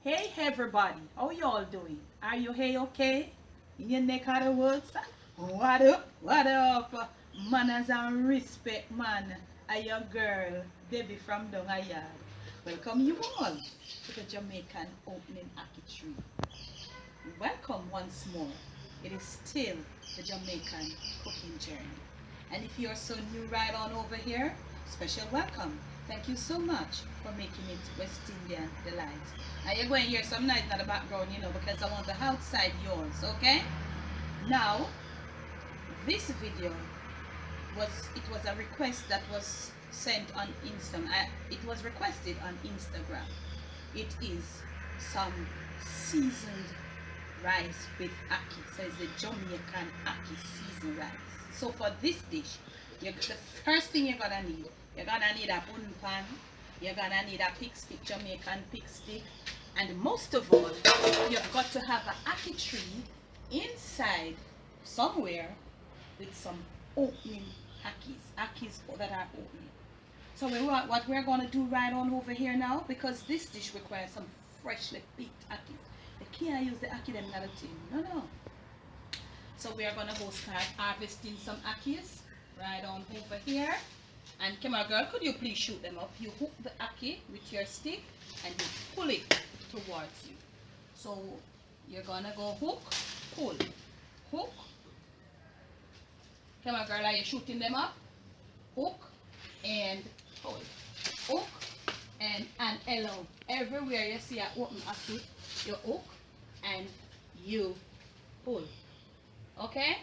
Hey everybody, how y'all doing? Are you hey okay? In your neck of the woods? What up? What up? Manners and respect, man. I your girl, Debbie from Dongayard. Welcome you all to the Jamaican opening Ackee tree. Welcome once more. It is still the Jamaican cooking journey. And if you're so new right on over here, special welcome. Thank you so much for making it West Indian Delight. Now you're going to hear some noise in the background, because I want the outside yours, okay? Now, this video was a request that was sent on Instagram. It was requested on Instagram. It is some seasoned rice with ackee. So it's the Jamaican ackee seasoned rice. So for this dish, the first thing you're gonna need a bun pan, you're gonna need a pig stick, Jamaican pig stick, and most of all, you've got to have an ackee tree inside somewhere with some opening ackees that are opening. So what we're gonna do right on over here now, because this dish requires some freshly picked ackees. You can't use the ackee them in the tin. No. So we are gonna go start harvesting some ackees right on over here. And camera girl, could you please shoot them up? You hook the ackee with your stick and you pull it towards you. So you're gonna go hook, pull, hook. Camera girl, are you shooting them up? Hook and pull. Hook and along. Everywhere you see an open ackee, you hook and you pull. Okay?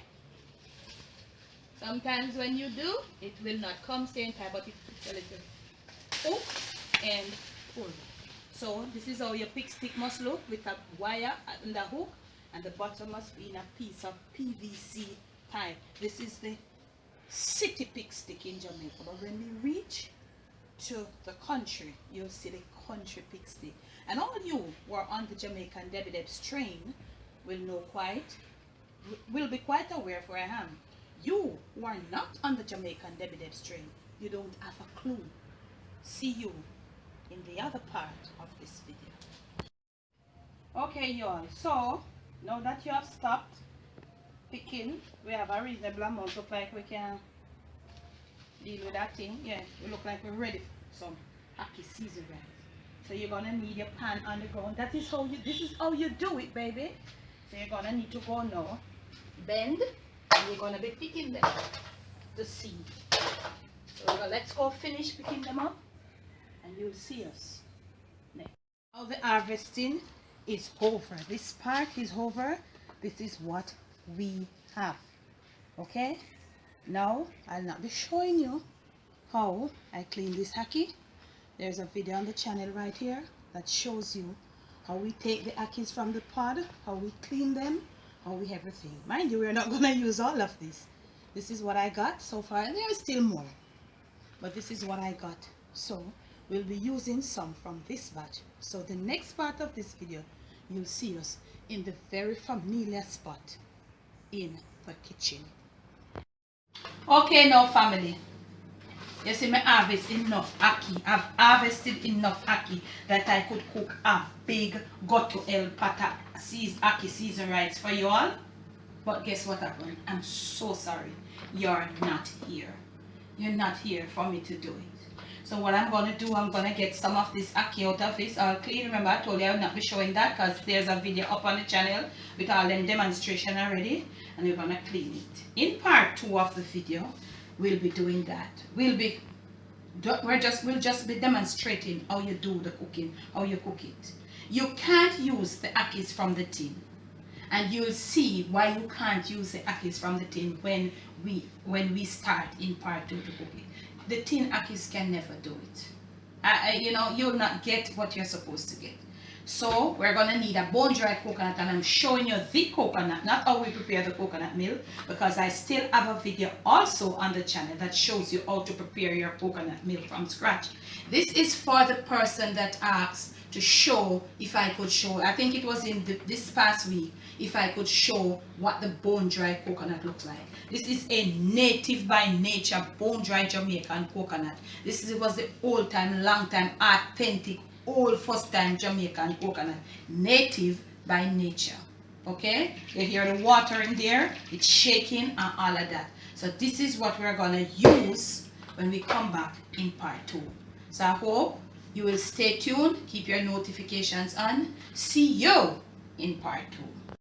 Sometimes when you do, it will not come same time, but it's a little hook and pull. So this is how your pig stick must look, with a wire and the hook, and the bottom must be in a piece of PVC pipe. This is the city pig stick in Jamaica, but when we reach to the country, you'll see the country pig stick. And all you who are on the Jamaican Debbie Deb's train will be quite aware of where I am. You who are not on the Jamaican Debbie Deb's train, you don't have a clue. See you in the other part of this video. Okay, y'all. So now that you have stopped picking, we have a reasonable amount. Look like we can deal with that thing. Yeah, we look like we're ready for some ackee season rice. So you're gonna need your pan on the ground. This is how you do it, baby. So you're gonna need to go now, bend, and you're gonna be picking them, the seed. So let's go finish picking them up, and you'll see us next. Now the harvesting is over. This part is over. This is what we have. Okay? Now I'll not be showing you how I clean this ackee. There's a video on the channel right here that shows you how we take the ackees from the pod, how we clean them, how we everything. Mind you, we're not going to use all of this. This is what I got so far. There's still more, but this is what I got. So we'll be using some from this batch. So the next part of this video, you'll see us in the very familiar spot in the kitchen. Okay, now family, you see me harvest enough ackee. I've harvested enough ackee that I could cook a big goto el pata ackee season rice for you all. But guess what happened? I'm so sorry. You're not here. You're not here for me to do it. So what I'm going to do, I'm going to get some of this ackee out of this. I'll clean. Remember I told you I will not be showing that because there's a video up on the channel with all them demonstration already. And we're going to clean it. In part 2 of the video, we'll be doing that. We'll just be demonstrating how you do the cooking, how you cook it. You can't use the ackees from the tin, and you'll see why you can't use the ackees from the tin when we start in part 2 to cook it. The tin ackees can never do it. You'll not get what you're supposed to get. So we're gonna need a bone dry coconut, and I'm showing you the coconut, not how we prepare the coconut milk, because I still have a video also on the channel that shows you how to prepare your coconut milk from scratch. This is for the person that asked to show, if I could show, I think it was in this past week, if I could show what the bone dry coconut looks like. This is a native by nature bone dry Jamaican coconut. Was the old time, long time, authentic old first time Jamaican coconut, native by nature. Okay, you hear the water in there, it's shaking and all of that. So this is what we're gonna use when we come back in part 2. So I hope you will stay tuned, keep your notifications on. See you in part 2.